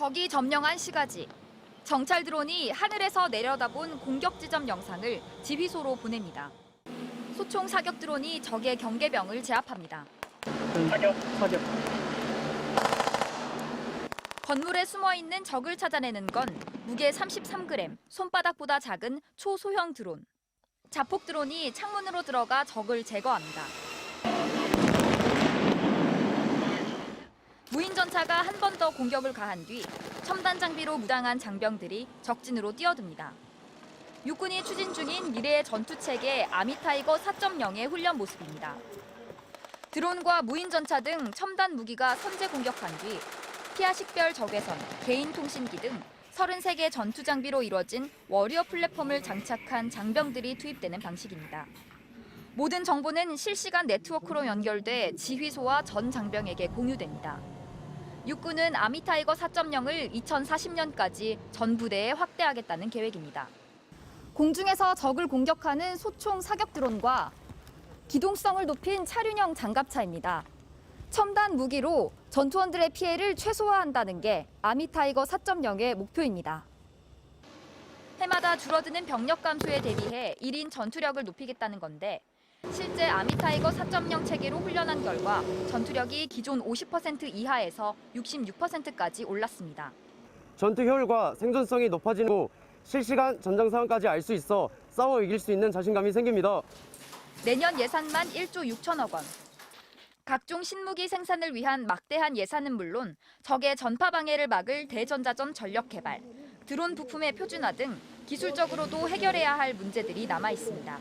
적이 점령한 시가지. 정찰 드론이 하늘에서 내려다본 공격 지점 영상을 지휘소로 보냅니다. 소총 사격 드론이 적의 경계병을 제압합니다. 사격. 건물에 숨어 있는 적을 찾아내는 건 무게 33g, 손바닥보다 작은 초소형 드론. 자폭 드론이 창문으로 들어가 적을 제거합니다. 무인 전차가 한 번 더 공격을 가한 뒤 첨단 장비로 무장한 장병들이 적진으로 뛰어듭니다. 육군이 추진 중인 미래의 전투체계 아미타이거 4.0의 훈련 모습입니다. 드론과 무인 전차 등 첨단 무기가 선제 공격한 뒤 피아 식별 적외선, 개인 통신기 등 33개 전투 장비로 이뤄진 워리어 플랫폼을 장착한 장병들이 투입되는 방식입니다. 모든 정보는 실시간 네트워크로 연결돼 지휘소와 전 장병에게 공유됩니다. 육군은 아미타이거 4.0을 2040년까지 전 부대에 확대하겠다는 계획입니다. 공중에서 적을 공격하는 소총 사격 드론과 기동성을 높인 차륜형 장갑차입니다. 첨단 무기로 전투원들의 피해를 최소화한다는 게 아미타이거 4.0의 목표입니다. 해마다 줄어드는 병력 감소에 대비해 1인 전투력을 높이겠다는 건데 실제 아미타이거 4.0 체계로 훈련한 결과 전투력이 기존 50% 이하에서 66%까지 올랐습니다. 전투 효율과 생존성이 높아지고 실시간 전장 상황까지 알 수 있어 싸워 이길 수 있는 자신감이 생깁니다. 내년 예산만 1조 6천억 원. 각종 신무기 생산을 위한 막대한 예산은 물론 적의 전파 방해를 막을 대전자전 전력 개발, 드론 부품의 표준화 등 기술적으로도 해결해야 할 문제들이 남아 있습니다.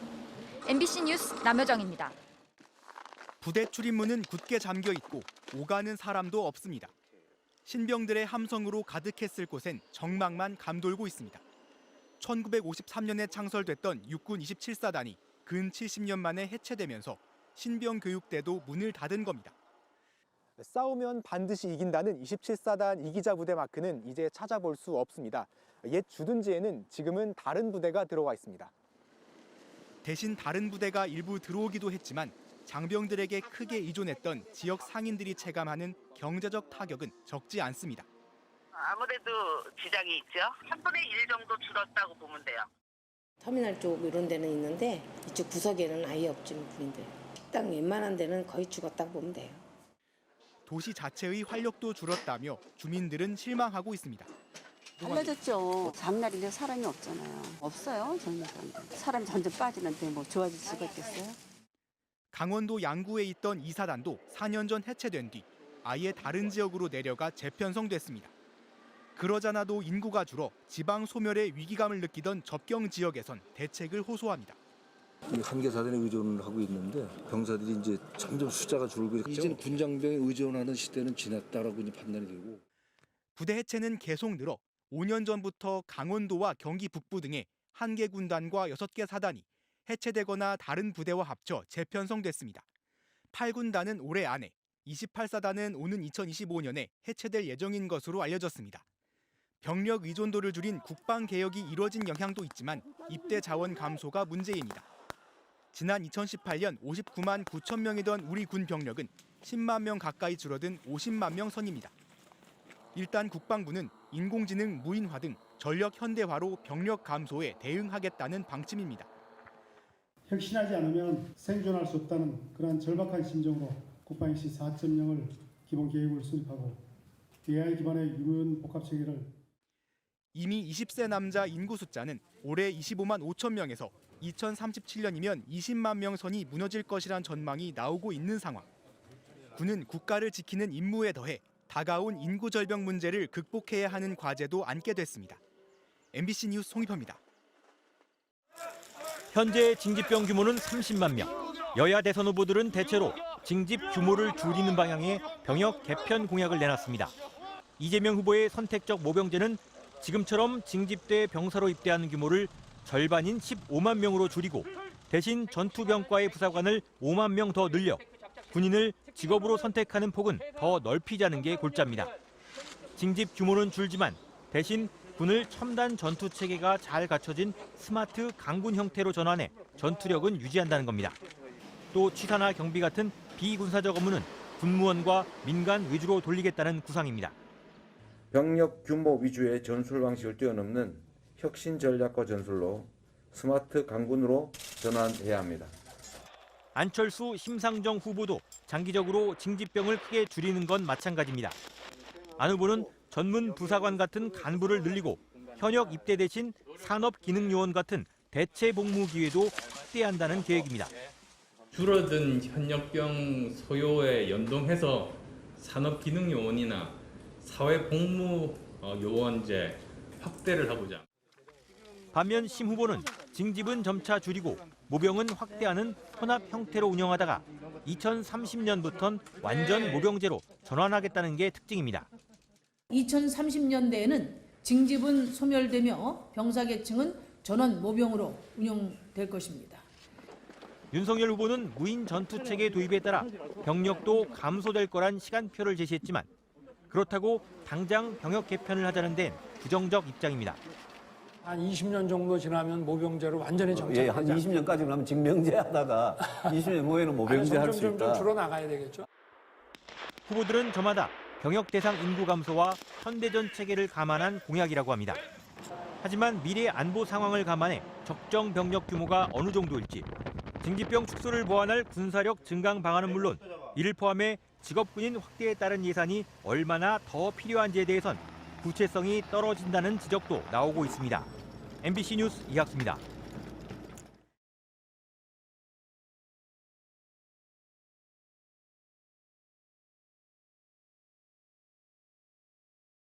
MBC 뉴스 남효정입니다. 부대 출입문은 굳게 잠겨 있고 오가는 사람도 없습니다. 신병들의 함성으로 가득했을 곳엔 정막만 감돌고 있습니다. 1953년에 창설됐던 육군 27사단이 근 70년 만에 해체되면서 신병 교육대도 문을 닫은 겁니다. 싸우면 반드시 이긴다는 27사단 이기자 부대 마크는 이제 찾아볼 수 없습니다. 옛 주둔지에는 지금은 다른 부대가 들어와 있습니다. 대신 다른 부대가 일부 들어오기도 했지만 장병들에게 크게 의존했던 지역 상인들이 체감하는 경제적 타격은 적지 않습니다. 아무래도 지장이 있죠. 3분의 1 정도 줄었다고 보면 돼요. 터미널 쪽 이런 데는 있는데 이쪽 구석에는 아예 없지 군인들. 식당 웬만한 데는 거의 죽었다고 보면 돼요. 도시 자체의 활력도 줄었다며 주민들은 실망하고 있습니다. 달라졌죠. 장날인데 사람이 없잖아요. 없어요, 젊은 사람들. 사람이 점점 빠지는데 뭐 좋아질 수가 있겠어요? 강원도 양구에 있던 이 사단도 4년 전 해체된 뒤 아예 다른 지역으로 내려가 재편성됐습니다. 그러자나도 인구가 줄어 지방 소멸의 위기감을 느끼던 접경 지역에선 대책을 호소합니다. 한개 사단에 의존을 하고 있는데 병사들이 이제 점점 숫자가 줄고 있죠. 이제는 군장병에 의존하는 시대는 지났다라고 이제 판단이 되고. 부대 해체는 계속 늘어 5년 전부터 강원도와 경기 북부 등의 1개 군단과 6개 사단이 해체되거나 다른 부대와 합쳐 재편성됐습니다. 8군단은 올해 안에, 28사단은 오는 2025년에 해체될 예정인 것으로 알려졌습니다. 병력 의존도를 줄인 국방개혁이 이뤄진 영향도 있지만 입대 자원 감소가 문제입니다. 지난 2018년 59만 9천 명이던 우리 군 병력은 10만 명 가까이 줄어든 50만 명 선입니다. 일단 국방부는 인공지능, 무인화 등 전력 현대화로 병력 감소에 대응하겠다는 방침입니다. 혁신하지 않으면 생존할 수 없다는 그러한 절박한 심정으로 국방혁신 4.0을 기본 계획을 수립하고 AI 기반의 유문 복합 체계를 이미 20세 남자 인구 숫자는 올해 25만 5천 명에서 2037년이면 20만 명 선이 무너질 것이란 전망이 나오고 있는 상황. 군은 국가를 지키는 임무에 더해 다가온 인구 절벽 문제를 극복해야 하는 과제도 안게 됐습니다. MBC 뉴스 송희표입니다. 현재 징집병 규모는 30만 명. 여야 대선 후보들은 대체로 징집 규모를 줄이는 방향의 병역 개편 공약을 내놨습니다. 이재명 후보의 선택적 모병제는 지금처럼 징집대 병사로 입대하는 규모를 절반인 15만 명으로 줄이고 대신 전투병과의 부사관을 5만 명 더 늘려 군인을 직업으로 선택하는 폭은 더 넓히자는 게 골자입니다. 징집 규모는 줄지만 대신 군을 첨단 전투 체계가 잘 갖춰진 스마트 강군 형태로 전환해 전투력은 유지한다는 겁니다. 또 취사나 경비 같은 비군사적 업무는 군무원과 민간 위주로 돌리겠다는 구상입니다. 병력 규모 위주의 전술 방식을 뛰어넘는 혁신 전략과 전술로 스마트 강군으로 전환해야 합니다. 안철수, 심상정 후보도 장기적으로 징집병을 크게 줄이는 건 마찬가지입니다. 안 후보는 전문 부사관 같은 간부를 늘리고 현역 입대 대신 산업기능요원 같은 대체 복무 기회도 확대한다는 계획입니다. 줄어든 현역병 소요에 연동해서 산업기능요원이나 사회복무요원제 확대를 하고자. 반면 심 후보는 징집은 점차 줄이고 모병은 확대하는 혼합 형태로 운영하다가 2030년부터는 완전 모병제로 전환하겠다는 게 특징입니다. 2030년대에는 징집은 소멸되며 병사계층은 전원 모병으로 운영될 것입니다. 윤석열 후보는 무인 전투체계 도입에 따라 병력도 감소될 거란 시간표를 제시했지만 그렇다고 당장 병역 개편을 하자는 데는 부정적 입장입니다. 한 20년 정도 지나면 모병제로 완전히 정착하자. 한 20년까지 그러면 징병제 하다가 20년 후에는 모병제 할 수 있다. 점점 줄어나가야 되겠죠. 후보들은 저마다 병역 대상 인구 감소와 현대전 체계를 감안한 공약이라고 합니다. 하지만 미래 안보 상황을 감안해 적정 병력 규모가 어느 정도일지, 징집병 축소를 보완할 군사력 증강 방안은 물론 이를 포함해 직업군인 확대에 따른 예산이 얼마나 더 필요한지에 대해선 구체성이 떨어진다는 지적도 나오고 있습니다. MBC 뉴스 이학수입니다.